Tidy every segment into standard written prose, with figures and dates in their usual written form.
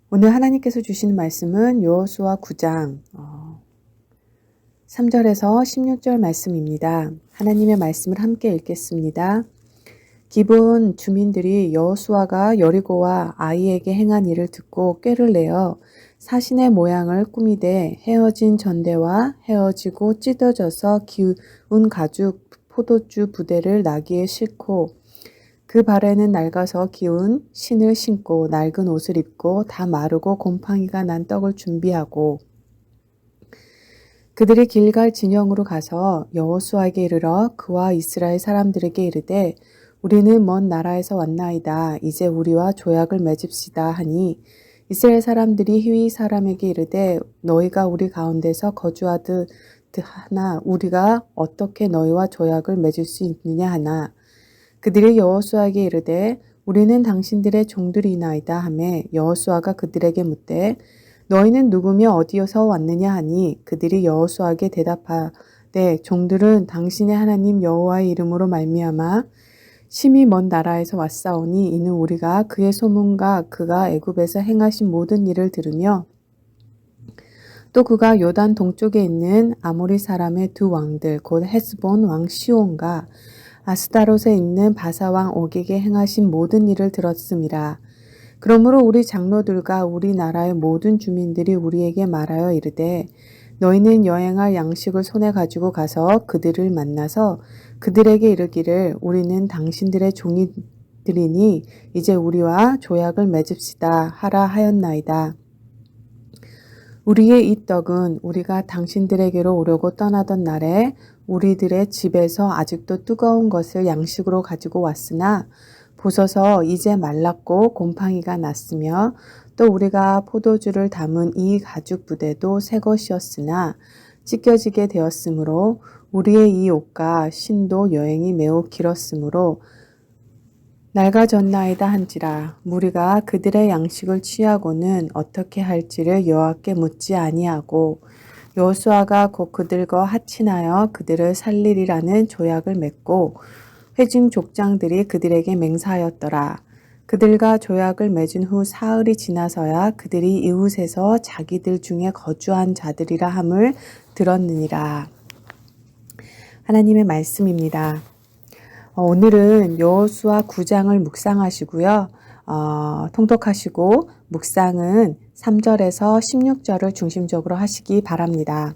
오늘 하나님께서 주시는 말씀은 여호수아 9장 3절에서 16절 말씀입니다. 하나님의 말씀을 함께 읽겠습니다. 기브온 주민들이 여호수아가 여리고와 아이에게 행한 일을 듣고 꾀를 내어 사신의 모양을 꾸미되 헤어진 전대와 헤어지고 찢어져서 기운 가죽 포도주 부대를 나귀에 싣고 그 발에는 낡아서 기운 신을 신고 낡은 옷을 입고 다 마르고 곰팡이가 난 떡을 준비하고 그들이 길갈 진영으로 가서 여호수아에게 이르러 그와 이스라엘 사람들에게 이르되 우리는 먼 나라에서 왔나이다. 이제 우리와 조약을 맺읍시다 하니 이스라엘 사람들이 히위 사람에게 이르되 너희가 우리 가운데서 거주하듯 하나 우리가 어떻게 너희와 조약을 맺을 수 있느냐 하나 그들이 여호수아에게 이르되 우리는 당신들의 종들이나이다 하매 여호수아가 그들에게 묻되 너희는 누구며 어디에서 왔느냐 하니 그들이 여호수아에게 대답하되 종들은 당신의 하나님 여호와의 이름으로 말미암아 심히 먼 나라에서 왔사오니 이는 우리가 그의 소문과 그가 애굽에서 행하신 모든 일을 들으며 또 그가 요단 동쪽에 있는 아모리 사람의 두 왕들 곧 헤스본 왕 시온과 아스타롯에 있는 바사 왕 옥에게 행하신 모든 일을 들었음이라. 그러므로 우리 장로들과 우리나라의 모든 주민들이 우리에게 말하여 이르되 너희는 여행할 양식을 손에 가지고 가서 그들을 만나서 그들에게 이르기를 우리는 당신들의 종이들이니 이제 우리와 조약을 맺읍시다 하라 하였나이다. 우리의 이 떡은 우리가 당신들에게로 오려고 떠나던 날에 우리들의 집에서 아직도 뜨거운 것을 양식으로 가지고 왔으나 보소서 이제 말랐고 곰팡이가 났으며 또 우리가 포도주를 담은 이 가죽 부대도 새 것이었으나 찢겨지게 되었으므로 우리의 이 옷과 신도 여행이 매우 길었으므로 낡아졌나이다 한지라 무리가 그들의 양식을 취하고는 어떻게 할지를 여호와께 묻지 아니하고 여호수아가 곧 그들과 합친하여 그들을 살리리라는 조약을 맺고 회중 족장들이 그들에게 맹세하였더라. 그들과 조약을 맺은 후 사흘이 지나서야 그들이 이웃에서 자기들 중에 거주한 자들이라 함을 들었느니라. 하나님의 말씀입니다. 오늘은 여호수아 9장을 묵상하시고요. 통독하시고 묵상은 3절에서 16절을 중심적으로 하시기 바랍니다.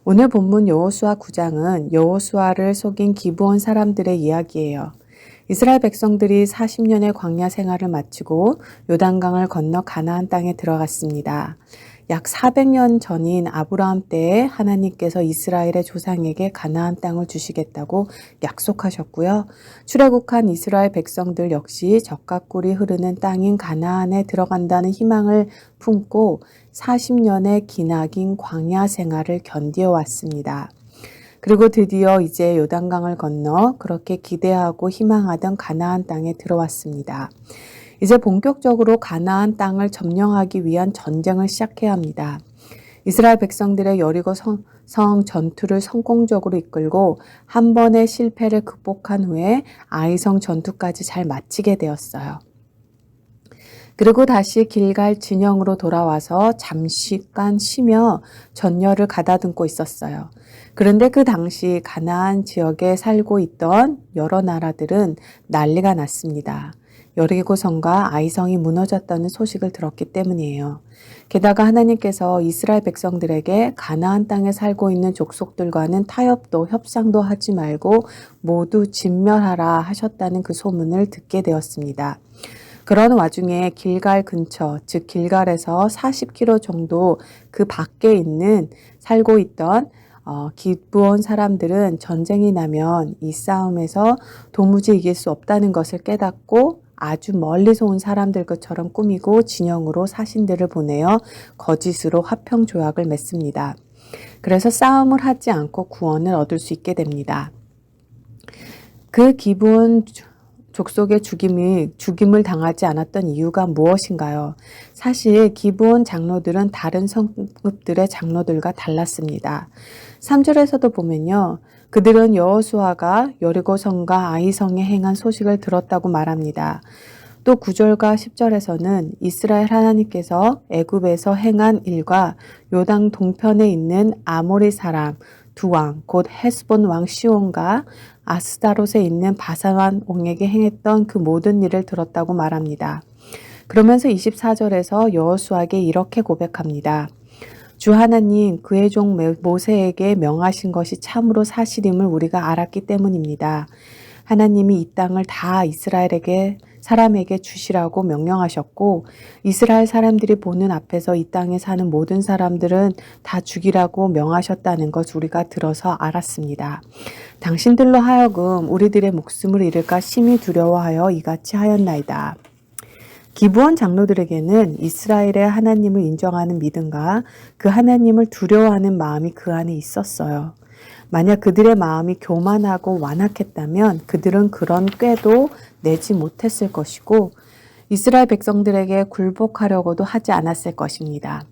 오늘 본문 여호수아 9장은 여호수아를 속인 기브온 사람들의 이야기예요. 이스라엘 백성들이 40년의 광야 생활을 마치고 요단강을 건너 가나안 땅에 들어갔습니다. 약 400년 전인 아브라함 때에 하나님께서 이스라엘의 조상에게 가나안 땅을 주시겠다고 약속하셨고요. 출애굽한 이스라엘 백성들 역시 젖과 꿀이 흐르는 땅인 가나안에 들어간다는 희망을 품고 40년의 기나긴 광야 생활을 견디어 왔습니다. 그리고 드디어 이제 요단강을 건너 그렇게 기대하고 희망하던 가나안 땅에 들어왔습니다. 이제 본격적으로 가나안 땅을 점령하기 위한 전쟁을 시작해야 합니다. 이스라엘 백성들의 여리고 성 전투를 성공적으로 이끌고 한 번의 실패를 극복한 후에 아이성 전투까지 잘 마치게 되었어요. 그리고 다시 길갈 진영으로 돌아와서 잠시간 쉬며 전열을 가다듬고 있었어요. 그런데 그 당시 가나안 지역에 살고 있던 여러 나라들은 난리가 났습니다. 여리고성과 아이성이 무너졌다는 소식을 들었기 때문이에요. 게다가 하나님께서 이스라엘 백성들에게 가나안 땅에 살고 있는 족속들과는 타협도 협상도 하지 말고 모두 진멸하라 하셨다는 그 소문을 듣게 되었습니다. 그런 와중에 길갈 근처, 즉 길갈에서 40km 정도 그 밖에 있는 살고 있던 기브온 사람들은 전쟁이 나면 이 싸움에서 도무지 이길 수 없다는 것을 깨닫고 아주 멀리서 온 사람들 것처럼 꾸미고 진영으로 사신들을 보내어 거짓으로 화평 조약을 맺습니다. 그래서 싸움을 하지 않고 구원을 얻을 수 있게 됩니다. 그 기브온 족속의 죽임을 당하지 않았던 이유가 무엇인가요? 사실 기브온 장로들은 다른 성읍들의 장로들과 달랐습니다. 3절에서도 보면요. 그들은 여호수아가 여리고성과 아이성에 행한 소식을 들었다고 말합니다. 또 9절과 10절에서는 이스라엘 하나님께서 애굽에서 행한 일과 요단 동편에 있는 아모리 사람 두 왕, 곧 헤스본 왕 시온과 아스다롯에 있는 바산 왕에게 행했던 그 모든 일을 들었다고 말합니다. 그러면서 24절에서 여호수아에게 이렇게 고백합니다. 주 하나님 그의 종 모세에게 명하신 것이 참으로 사실임을 우리가 알았기 때문입니다. 하나님이 이 땅을 다 이스라엘에게 사람에게 주시라고 명령하셨고 이스라엘 사람들이 보는 앞에서 이 땅에 사는 모든 사람들은 다 죽이라고 명하셨다는 것 우리가 들어서 알았습니다. 당신들로 하여금 우리들의 목숨을 잃을까 심히 두려워하여 이같이 하였나이다. 기브온 장로들에게는 이스라엘의 하나님을 인정하는 믿음과 그 하나님을 두려워하는 마음이 그 안에 있었어요. 만약 그들의 마음이 교만하고 완악했다면 그들은 그런 꾀도 내지 못했을 것이고 이스라엘 백성들에게 굴복하려고도 하지 않았을 것입니다.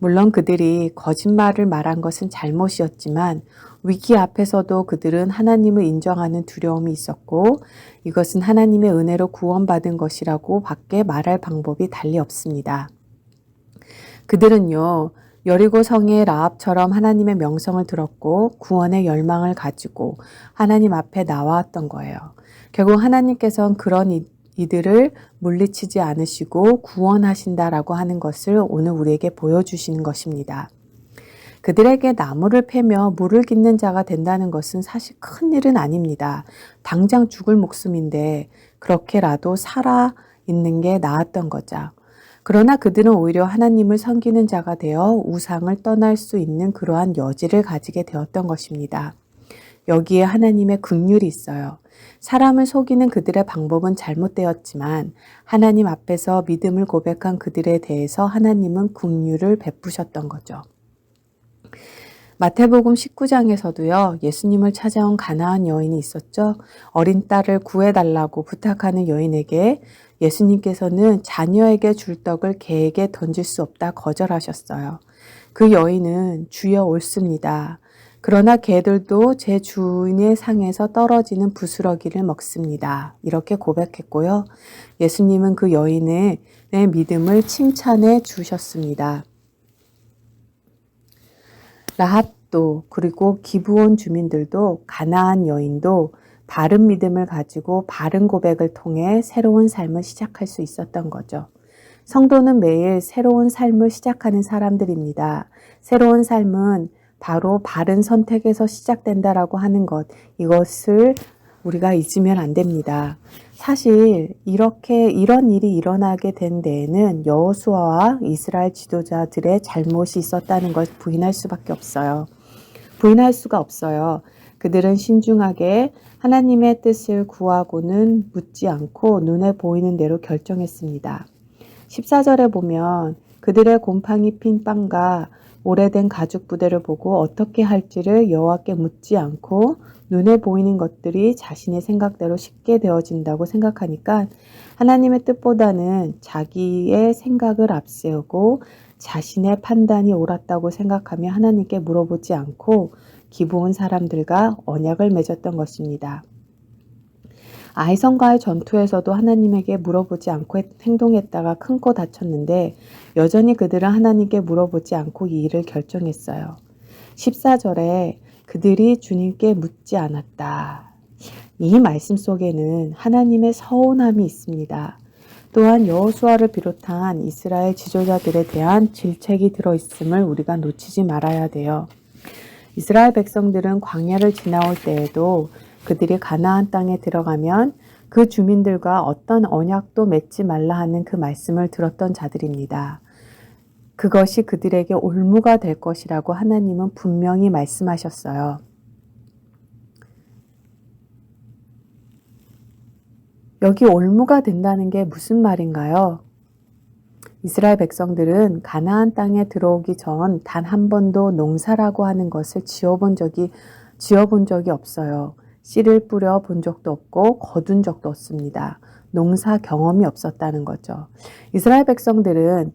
물론 그들이 거짓말을 말한 것은 잘못이었지만 위기 앞에서도 그들은 하나님을 인정하는 두려움이 있었고 이것은 하나님의 은혜로 구원받은 것이라고 밖에 말할 방법이 달리 없습니다. 그들은요. 여리고 성의 라합처럼 하나님의 명성을 들었고 구원의 열망을 가지고 하나님 앞에 나왔던 거예요. 결국 하나님께서는 그런 이들을 물리치지 않으시고 구원하신다라고 하는 것을 오늘 우리에게 보여주시는 것입니다. 그들에게 나무를 패며 물을 깃는 자가 된다는 것은 사실 큰 일은 아닙니다. 당장 죽을 목숨인데 그렇게라도 살아 있는 게 나았던 거죠. 그러나 그들은 오히려 하나님을 섬기는 자가 되어 우상을 떠날 수 있는 그러한 여지를 가지게 되었던 것입니다. 여기에 하나님의 긍휼이 있어요. 사람을 속이는 그들의 방법은 잘못되었지만 하나님 앞에서 믿음을 고백한 그들에 대해서 하나님은 긍휼을 베푸셨던 거죠. 마태복음 19장에서도요. 예수님을 찾아온 가나안 여인이 있었죠. 어린 딸을 구해달라고 부탁하는 여인에게 예수님께서는 자녀에게 줄 떡을 개에게 던질 수 없다 거절하셨어요. 그 여인은 주여 옳습니다. 그러나 개들도 제 주인의 상에서 떨어지는 부스러기를 먹습니다. 이렇게 고백했고요. 예수님은 그 여인의 믿음을 칭찬해 주셨습니다. 라합도 그리고 기브온 주민들도 가나안 여인도 바른 믿음을 가지고 바른 고백을 통해 새로운 삶을 시작할 수 있었던 거죠. 성도는 매일 새로운 삶을 시작하는 사람들입니다. 새로운 삶은 바로 바른 선택에서 시작된다라고 하는 것, 이것을 우리가 잊으면 안 됩니다. 사실 이런 일이 일어나게 된 데에는 여호수아와 이스라엘 지도자들의 잘못이 있었다는 걸 부인할 수밖에 없어요. 부인할 수가 없어요. 그들은 신중하게 하나님의 뜻을 구하고는 묻지 않고 눈에 보이는 대로 결정했습니다. 14절에 보면 그들의 곰팡이 핀 빵과 오래된 가죽 부대를 보고 어떻게 할지를 여호와께 묻지 않고 눈에 보이는 것들이 자신의 생각대로 쉽게 되어진다고 생각하니까 하나님의 뜻보다는 자기의 생각을 앞세우고 자신의 판단이 옳았다고 생각하며 하나님께 물어보지 않고 기브온 사람들과 언약을 맺었던 것입니다. 아이성과의 전투에서도 하나님에게 물어보지 않고 행동했다가 큰 코 다쳤는데 여전히 그들은 하나님께 물어보지 않고 이 일을 결정했어요. 14절에 그들이 주님께 묻지 않았다. 이 말씀 속에는 하나님의 서운함이 있습니다. 또한 여호수아를 비롯한 이스라엘 지도자들에 대한 질책이 들어있음을 우리가 놓치지 말아야 돼요. 이스라엘 백성들은 광야를 지나올 때에도 그들이 가나안 땅에 들어가면 그 주민들과 어떤 언약도 맺지 말라 하는 그 말씀을 들었던 자들입니다. 그것이 그들에게 올무가 될 것이라고 하나님은 분명히 말씀하셨어요. 여기 올무가 된다는 게 무슨 말인가요? 이스라엘 백성들은 가나안 땅에 들어오기 전 단 한 번도 농사라고 하는 것을 지어본 적이 없어요. 씨를 뿌려 본 적도 없고 거둔 적도 없습니다. 농사 경험이 없었다는 거죠. 이스라엘 백성들은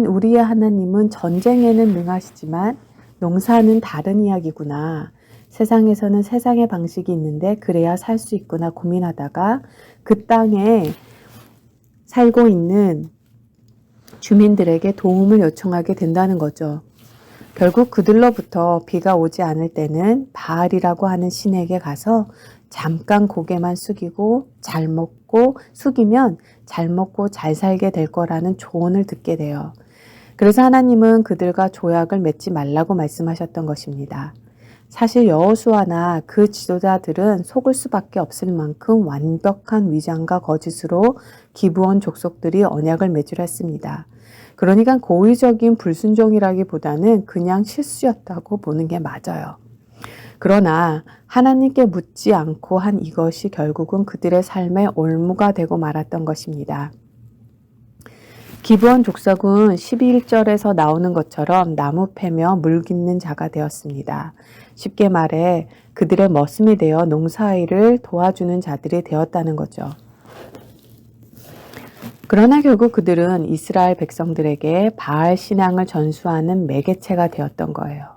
우리의 하나님은 전쟁에는 능하시지만 농사는 다른 이야기구나. 세상에서는 세상의 방식이 있는데 그래야 살 수 있구나 고민하다가 그 땅에 살고 있는 주민들에게 도움을 요청하게 된다는 거죠. 결국 그들로부터 비가 오지 않을 때는 바알이라고 하는 신에게 가서 잠깐 고개만 숙이고 잘 먹고 숙이면 잘 먹고 잘 살게 될 거라는 조언을 듣게 돼요. 그래서 하나님은 그들과 조약을 맺지 말라고 말씀하셨던 것입니다. 사실 여호수아나 그 지도자들은 속을 수밖에 없을 만큼 완벽한 위장과 거짓으로 기브온 족속들이 언약을 맺으려 했습니다. 그러니까 고의적인 불순종이라기보다는 그냥 실수였다고 보는 게 맞아요. 그러나 하나님께 묻지 않고 한 이것이 결국은 그들의 삶의 올무가 되고 말았던 것입니다. 기브온 족속은 11절에서 나오는 것처럼 나무 패며 물 깃는 자가 되었습니다. 쉽게 말해 그들의 머슴이 되어 농사일을 도와주는 자들이 되었다는 거죠. 그러나 결국 그들은 이스라엘 백성들에게 바알 신앙을 전수하는 매개체가 되었던 거예요.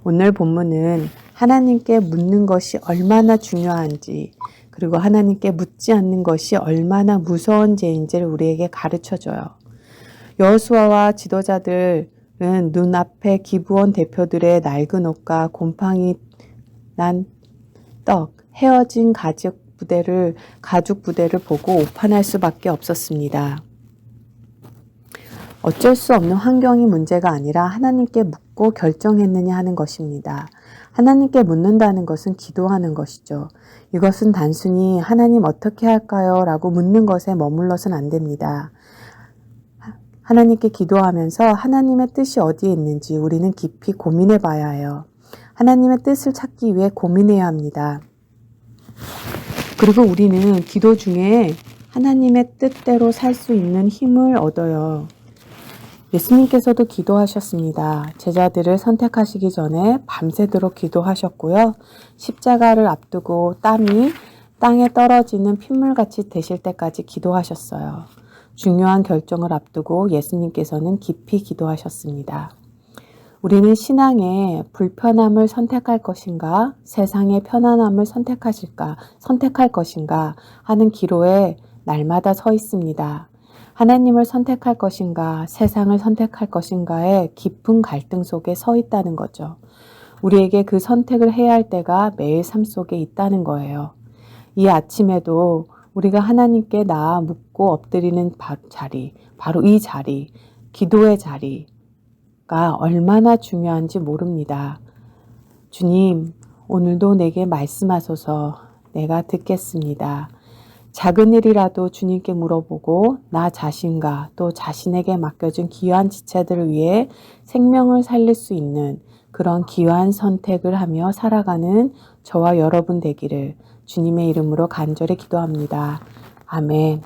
오늘 본문은 하나님께 묻는 것이 얼마나 중요한지, 그리고 하나님께 묻지 않는 것이 얼마나 무서운 죄인지를 우리에게 가르쳐줘요. 여호수아와 지도자들은 눈앞에 기브온 대표들의 낡은 옷과 곰팡이 난 떡, 헤어진 가죽 부대를 보고 오판할 수밖에 없었습니다. 어쩔 수 없는 환경이 문제가 아니라 하나님께 묻고 결정했느냐 하는 것입니다. 하나님께 묻는다는 것은 기도하는 것이죠. 이것은 단순히 하나님 어떻게 할까요? 라고 묻는 것에 머물러서는 안 됩니다. 하나님께 기도하면서 하나님의 뜻이 어디에 있는지 우리는 깊이 고민해 봐야 해요. 하나님의 뜻을 찾기 위해 고민해야 합니다. 그리고 우리는 기도 중에 하나님의 뜻대로 살 수 있는 힘을 얻어요. 예수님께서도 기도하셨습니다. 제자들을 선택하시기 전에 밤새도록 기도하셨고요. 십자가를 앞두고 땀이 땅에 떨어지는 핏물같이 되실 때까지 기도하셨어요. 중요한 결정을 앞두고 예수님께서는 깊이 기도하셨습니다. 우리는 신앙의 불편함을 선택할 것인가, 세상의 편안함을 선택할 것인가 하는 기로에 날마다 서 있습니다. 하나님을 선택할 것인가, 세상을 선택할 것인가의 깊은 갈등 속에 서 있다는 거죠. 우리에게 그 선택을 해야 할 때가 매일 삶 속에 있다는 거예요. 이 아침에도 우리가 하나님께 나아 묻고 엎드리는 자리, 바로 이 자리, 기도의 자리가 얼마나 중요한지 모릅니다. 주님, 오늘도 내게 말씀하소서. 내가 듣겠습니다. 작은 일이라도 주님께 물어보고 나 자신과 또 자신에게 맡겨준 귀한 지체들을 위해 생명을 살릴 수 있는 그런 귀한 선택을 하며 살아가는 저와 여러분 되기를 주님의 이름으로 간절히 기도합니다. 아멘.